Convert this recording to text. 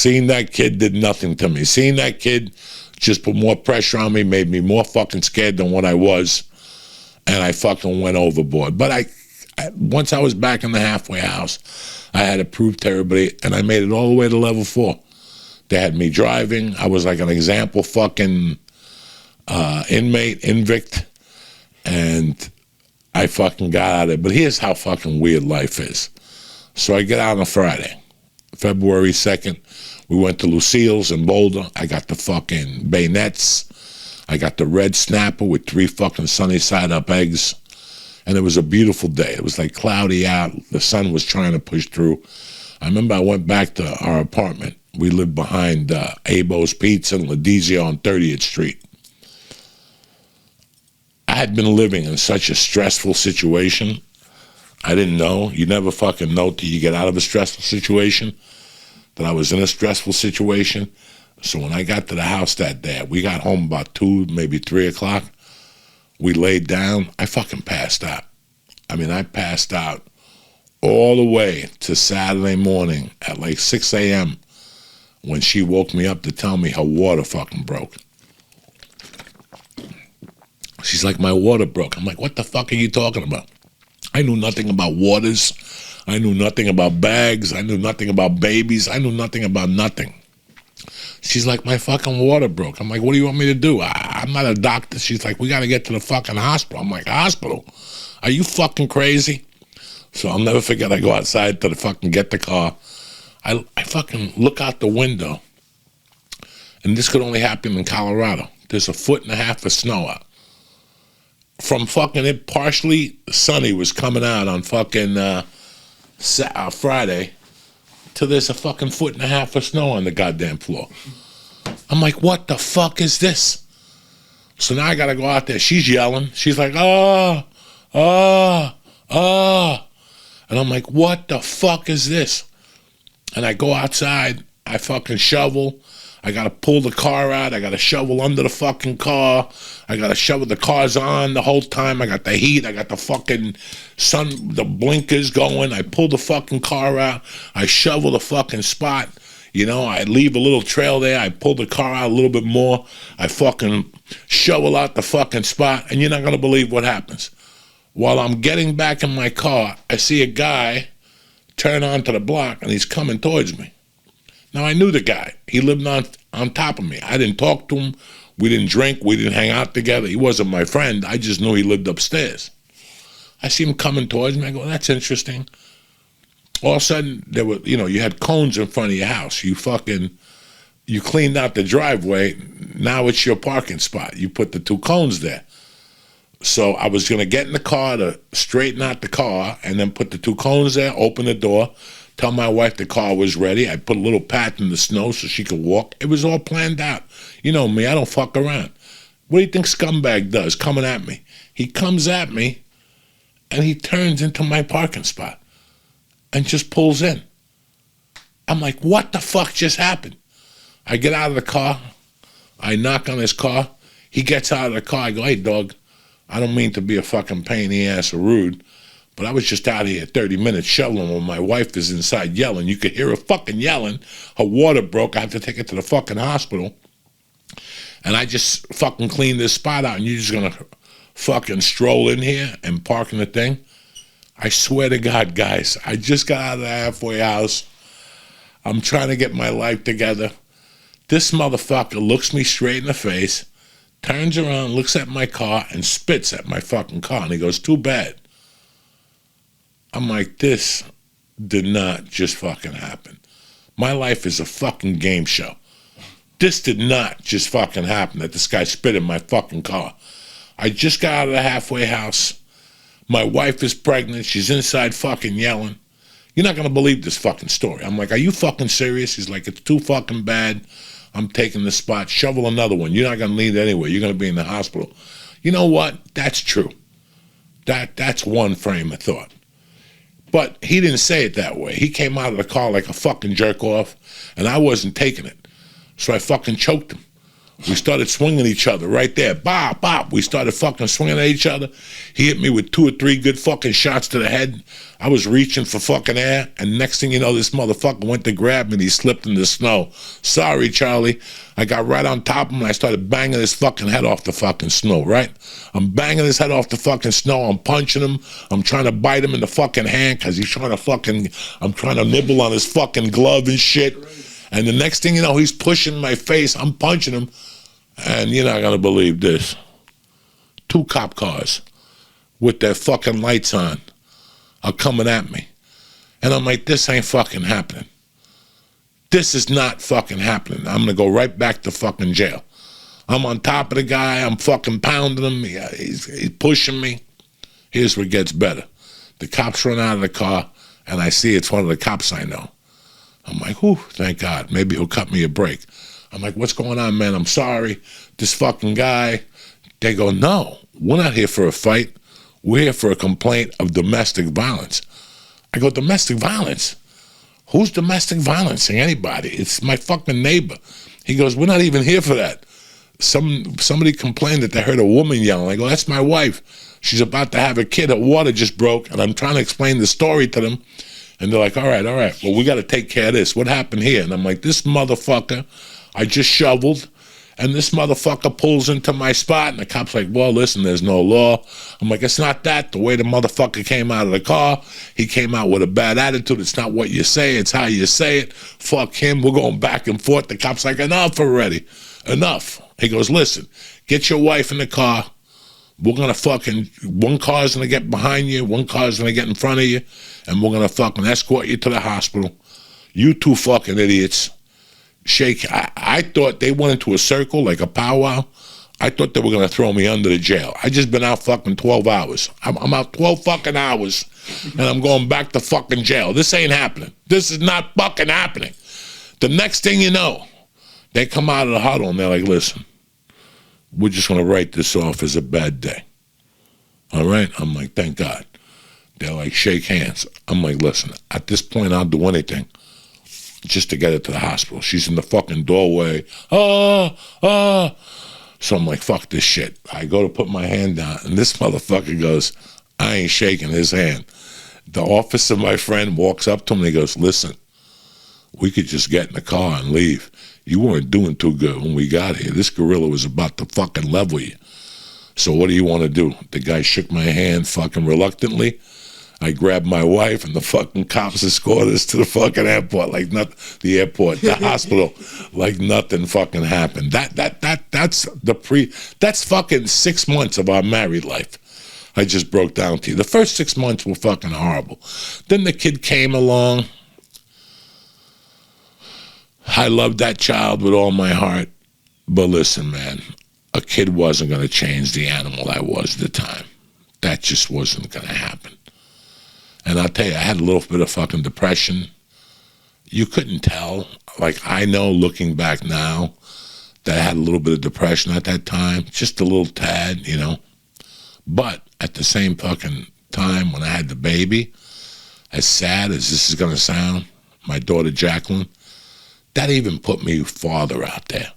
Seeing that kid did nothing to me. Seeing that kid just put more pressure on me, made me more fucking scared than what I was, and I fucking went overboard. But I once I was back in the halfway house, I had to prove to everybody, and I made it all the way to level 4. They had me driving. I was like an example fucking inmate, invict, and I fucking got out of it. But here's how fucking weird life is. So I get out on a Friday, February 2nd. We went to Lucille's in Boulder. I got the fucking bayonets. I got the red snapper with 3 fucking sunny side up eggs. And it was a beautiful day. It was like cloudy out. The sun was trying to push through. I remember I went back to our apartment. We lived behind Abo's Pizza and Ledizio on 30th Street. I had been living in such a stressful situation. I didn't know. You never fucking know till you get out of a stressful situation. That I was in a stressful situation. So when I got to the house that day, we got home about 2, maybe 3 o'clock. We laid down. I fucking passed out. I mean, I passed out all the way to Saturday morning at like 6 a.m. when she woke me up to tell me her water fucking broke. She's like, my water broke. I'm like, what the fuck are you talking about? I knew nothing about waters. I knew nothing about bags. I knew nothing about babies. I knew nothing about nothing. She's like, my fucking water broke. I'm like, what do you want me to do? I'm not a doctor. She's like, we got to get to the fucking hospital. I'm like, hospital? Are you fucking crazy? So I'll never forget, I go outside to the fucking get the car. I fucking look out the window. And this could only happen in Colorado. There's 1.5 feet of snow out. From fucking it partially sunny was coming out on fucking Friday till there's 1.5 feet of snow on the goddamn floor. I'm like, what the fuck is this? So now I gotta go out there. She's yelling. She's like, ah. And I'm like, what the fuck is this? And I go outside. I fucking shovel. I gotta pull the car out. I gotta shovel under the fucking car. I gotta shovel. The car's on the whole time. I got the heat. I got the fucking the blinkers going. I pull the fucking car out. I shovel the fucking spot. You know, I leave a little trail there. I pull the car out a little bit more. I fucking shovel out the fucking spot. And you're not gonna believe what happens. While I'm getting back in my car, I see a guy turn onto the block, and he's coming towards me. Now, I knew the guy. He lived on top of me. I didn't talk to him. We didn't drink. We didn't hang out together. He wasn't my friend. I just knew he lived upstairs. I see him coming towards me. I go, that's interesting. All of a sudden, there were, you had cones in front of your house. You cleaned out the driveway. Now it's your parking spot. You put the 2 cones there. So I was going to get in the car to straighten out the car and then put the 2 cones there, open the door, tell my wife the car was ready. I put a little path in the snow so she could walk. It was all planned out. You know me, I don't fuck around. What do you think scumbag does coming at me? He comes at me and he turns into my parking spot and just pulls in. I'm like, what the fuck just happened? I get out of the car. I knock on his car. He gets out of the car. I go, hey, dog, I don't mean to be a fucking pain in the ass or rude, but I was just out here 30 minutes shoveling when my wife is inside yelling. You could hear her fucking yelling. Her water broke. I have to take her to the fucking hospital. And I just fucking cleaned this spot out, and you're just going to fucking stroll in here and park in the thing? I swear to God, guys, I just got out of the halfway house. I'm trying to get my life together. This motherfucker looks me straight in the face, turns around, looks at my car, and spits at my fucking car. And he goes, too bad. I'm like, this did not just fucking happen. My life is a fucking game show. This did not just fucking happen that this guy spit in my fucking car. I just got out of the halfway house. My wife is pregnant. She's inside fucking yelling. You're not going to believe this fucking story. I'm like, are you fucking serious? He's like, it's too fucking bad. I'm taking the spot. Shovel another one. You're not going to leave anyway. You're going to be in the hospital. You know what? That's true. That's one frame of thought. But he didn't say it that way. He came out of the car like a fucking jerk off, and I wasn't taking it. So I fucking choked him. We started swinging each other right there. Bop, bop. We started fucking swinging at each other. He hit me with 2 or 3 good fucking shots to the head. I was reaching for fucking air, and next thing you know, this motherfucker went to grab me and he slipped in the snow. Sorry, Charlie. I got right on top of him and I started banging his fucking head off the fucking snow, right? I'm banging his head off the fucking snow. I'm punching him. I'm trying to bite him in the fucking hand because he's trying to fucking, I'm trying to nibble on his fucking glove and shit. And the next thing you know, he's pushing my face. I'm punching him. And you're not going to believe this. 2 cop cars with their fucking lights on are coming at me. And I'm like, this ain't fucking happening. This is not fucking happening. I'm going to go right back to fucking jail. I'm on top of the guy. I'm fucking pounding him. He's pushing me. Here's where it gets better. The cops run out of the car, and I see it's one of the cops I know. I'm like, whew, thank God. Maybe he'll cut me a break. I'm like, what's going on, man? I'm sorry. This fucking guy. They go, no, we're not here for a fight. We're here for a complaint of domestic violence. I go, domestic violence? Who's domestic violencing anybody? It's my fucking neighbor. He goes, we're not even here for that. Somebody complained that they heard a woman yelling. I go, that's my wife. She's about to have a kid. Her water just broke, and I'm trying to explain the story to them. And they're like, all right, well, we got to take care of this. What happened here? And I'm like, this motherfucker, I just shoveled, and this motherfucker pulls into my spot, and the cop's like, well, listen, there's no law. I'm like, it's not that. The way the motherfucker came out of the car, he came out with a bad attitude. It's not what you say, it's how you say it. Fuck him. We're going back and forth. The cop's like, enough already. Enough. He goes, listen, get your wife in the car. We're going to fucking, one car's going to get behind you, one car's going to get in front of you, and we're going to fucking escort you to the hospital. You 2 fucking idiots. Shake, I thought they went into a circle like a powwow. I thought they were going to throw me under the jail. I just been out fucking 12 hours. I'm out 12 fucking hours, and I'm going back to fucking jail. This ain't happening. This is not fucking happening. The next thing you know, they come out of the huddle, and they're like, listen, we're just going to write this off as a bad day. All right? I'm like, thank God. They're like, shake hands. I'm like, listen, at this point, I'll do anything just to get her to the hospital. She's in the fucking doorway. So I'm like, fuck this shit. I go to put my hand down, and this motherfucker goes, I ain't shaking his hand. The officer, my friend, walks up to him, and he goes, listen, we could just get in the car and leave. You weren't doing too good when we got here. This gorilla was about to fucking level you. So what do you want to do? The guy shook my hand fucking reluctantly. I grabbed my wife, and the fucking cops escorted us to the fucking airport, like not the airport, the hospital, like nothing fucking happened. That's fucking 6 months of our married life. I just broke down to you. The first 6 months were fucking horrible. Then the kid came along. I loved that child with all my heart. But listen, man, a kid wasn't going to change the animal I was at the time. That just wasn't going to happen. And I'll tell you, I had a little bit of fucking depression. You couldn't tell. Like, I know looking back now that I had a little bit of depression at that time. Just a little tad, you know. But at the same fucking time, when I had the baby, as sad as this is going to sound, my daughter Jacqueline, that even put me farther out there.